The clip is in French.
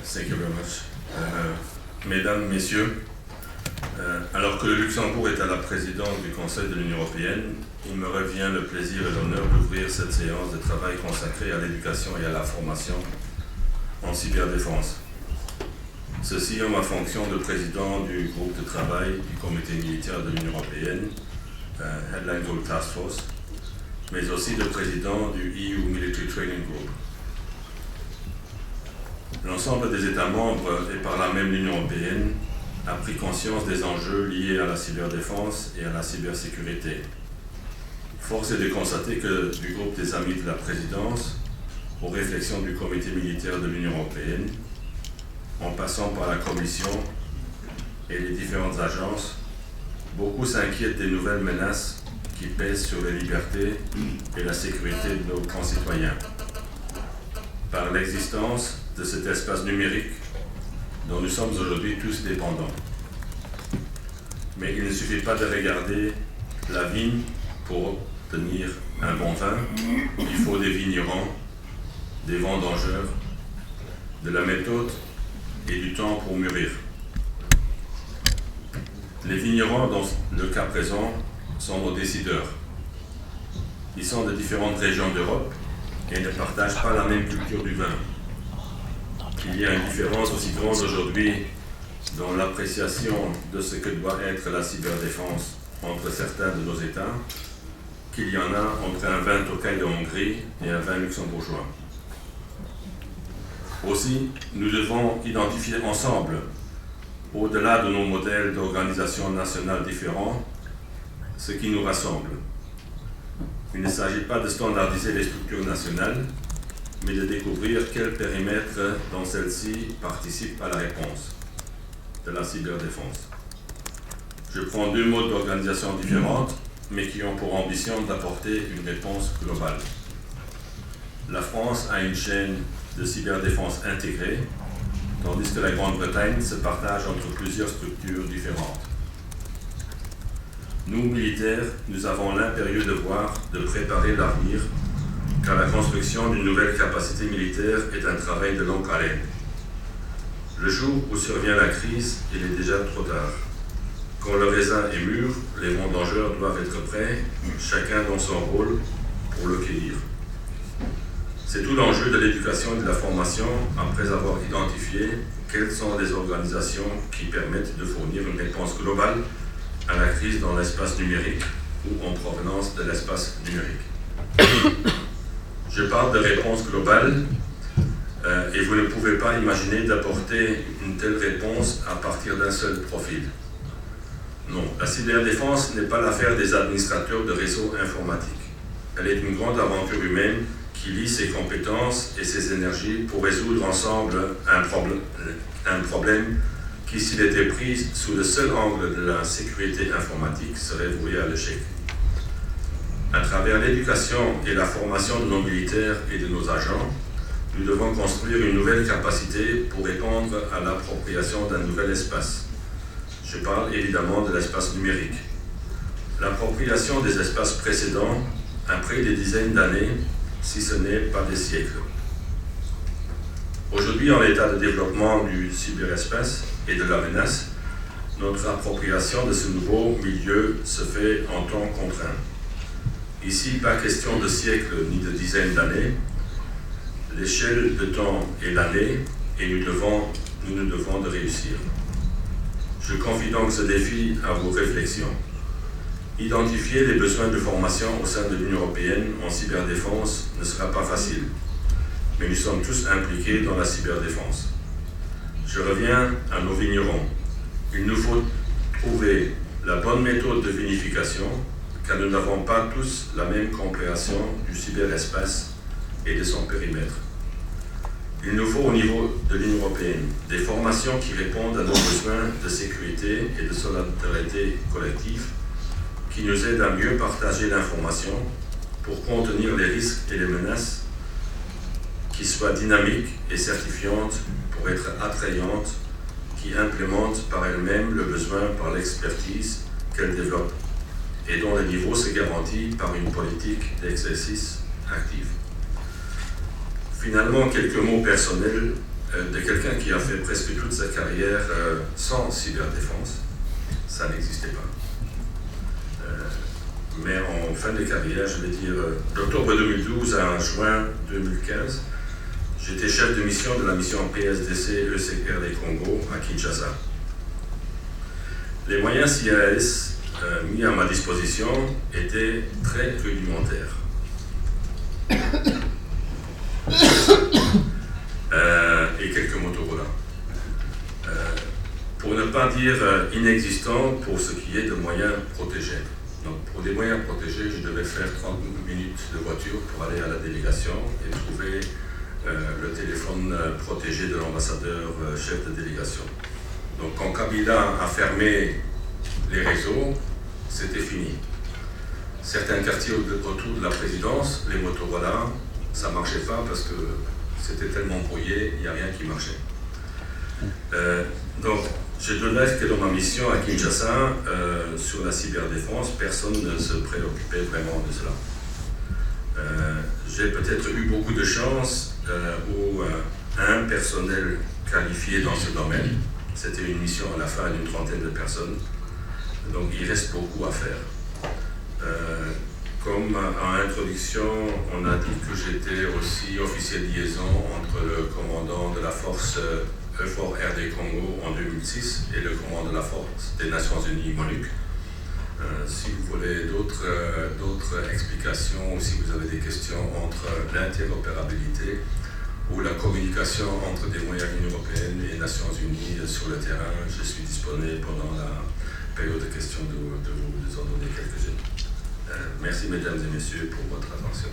Thank you very much. Mesdames, Messieurs, alors que le Luxembourg est à la présidence du Conseil de l'Union européenne, il me revient le plaisir et l'honneur d'ouvrir cette séance de travail consacrée à l'éducation et à la formation en cyberdéfense. Ceci en ma fonction de président du groupe de travail du Comité militaire de l'Union européenne, Headline Group Task Force, mais aussi de président du EU Military Training Group. L'ensemble des États membres et par là même l'Union européenne a pris conscience des enjeux liés à la cyberdéfense et à la cybersécurité. Force est de constater que du groupe des amis de la présidence aux réflexions du Comité militaire de l'Union européenne, en passant par la Commission et les différentes agences, beaucoup s'inquiètent des nouvelles menaces qui pèsent sur les libertés et la sécurité de nos concitoyens. Par l'existence de cet espace numérique dont nous sommes aujourd'hui tous dépendants. Mais il ne suffit pas de regarder la vigne pour obtenir un bon vin. Il faut des vignerons, des vendangeurs, de la méthode et du temps pour mûrir. Les vignerons, dans le cas présent, sont nos décideurs. Ils sont de différentes régions d'Europe et ne partagent pas la même culture du vin. Il y a une différence aussi grande aujourd'hui dans l'appréciation de ce que doit être la cyberdéfense entre certains de nos États qu'il y en a entre un vin Tokaj de Hongrie et un vin luxembourgeois. Aussi, nous devons identifier ensemble, au-delà de nos modèles d'organisation nationale différents, ce qui nous rassemble. Il ne s'agit pas de standardiser les structures nationales, mais de découvrir quel périmètre dans celle-ci participe à la réponse de la cyberdéfense. Je prends deux modes d'organisation différentes, mais qui ont pour ambition d'apporter une réponse globale. La France a une chaîne de cyberdéfense intégrée, tandis que la Grande-Bretagne se partage entre plusieurs structures différentes. Nous, militaires, nous avons l'impérieux devoir de préparer l'avenir, car la construction d'une nouvelle capacité militaire est un travail de longue haleine. Le jour où survient la crise, il est déjà trop tard. Quand le raisin est mûr, les vendangeurs doivent être prêts, chacun dans son rôle, pour le cueillir. C'est tout l'enjeu de l'éducation et de la formation, après avoir identifié quelles sont les organisations qui permettent de fournir une réponse globale à la crise dans l'espace numérique ou en provenance de l'espace numérique. Je parle de réponse globale et vous ne pouvez pas imaginer d'apporter une telle réponse à partir d'un seul profil. Non, la cyberdéfense n'est pas l'affaire des administrateurs de réseaux informatiques. Elle est une grande aventure humaine qui lie ses compétences et ses énergies pour résoudre ensemble un problème qui, s'il était pris sous le seul angle de la sécurité informatique, serait voué à l'échec. À travers l'éducation et la formation de nos militaires et de nos agents, nous devons construire une nouvelle capacité pour répondre à l'appropriation d'un nouvel espace. Je parle évidemment de l'espace numérique. L'appropriation des espaces précédents a pris des dizaines d'années, si ce n'est pas des siècles. Aujourd'hui, en l'état de développement du cyberespace et de la menace, notre appropriation de ce nouveau milieu se fait en temps contraint. Ici, pas question de siècles ni de dizaines d'années. L'échelle de temps est l'année et nous nous devons de réussir. Je confie donc ce défi à vos réflexions. Identifier les besoins de formation au sein de l'Union européenne en cyberdéfense ne sera pas facile, mais nous sommes tous impliqués dans la cyberdéfense. Je reviens à nos vignerons. Il nous faut trouver la bonne méthode de vinification, car nous n'avons pas tous la même compréhension du cyberespace et de son périmètre. Il nous faut au niveau de l'Union européenne des formations qui répondent à nos besoins de sécurité et de solidarité collective, qui nous aident à mieux partager l'information pour contenir les risques et les menaces, qui soient dynamiques et certifiantes pour être attrayantes, qui implémentent par elles-mêmes le besoin par l'expertise qu'elles développent et dont le niveau se garantit par une politique d'exercice active. Finalement, quelques mots personnels de quelqu'un qui a fait presque toute sa carrière sans cyberdéfense. Ça n'existait pas. Mais en fin de carrière, je vais dire d'octobre 2012 à juin 2015, j'étais chef de mission de la mission PSDC ECRD Congo à Kinshasa. Les moyens CIAS mis à ma disposition étaient très rudimentaires. Et quelques Motorola. Pour ne pas dire inexistant pour ce qui est de moyens protégés. Donc pour des moyens protégés, je devais faire 30 minutes de voiture pour aller à la délégation et trouver le téléphone protégé de l'ambassadeur chef de délégation. Donc quand Kabila a fermé les réseaux, c'était fini. Certains quartiers autour de la présidence, les Motorola, ça ne marchait pas parce que c'était tellement brouillé, il n'y a rien qui marchait. Donc, je devais que dans ma mission à Kinshasa, sur la cyberdéfense, personne ne se préoccupait vraiment de cela. J'ai peut-être eu beaucoup de chance où un personnel qualifié dans ce domaine, c'était une mission à la fin d'une trentaine de personnes, donc il reste beaucoup à faire. Comme en introduction, on a dit que j'étais aussi officier de liaison entre le commandant de la force EUFOR RD Congo en 2006 et le commandant de la force des Nations Unies MONUC. Si vous voulez d'autres explications ou si vous avez des questions entre l'interopérabilité ou la communication entre des moyens de l'Union européenne et les Nations Unies sur le terrain, je suis disponible pendant la période de questions de vous en donner quelques-unes. Merci mesdames et messieurs pour votre attention.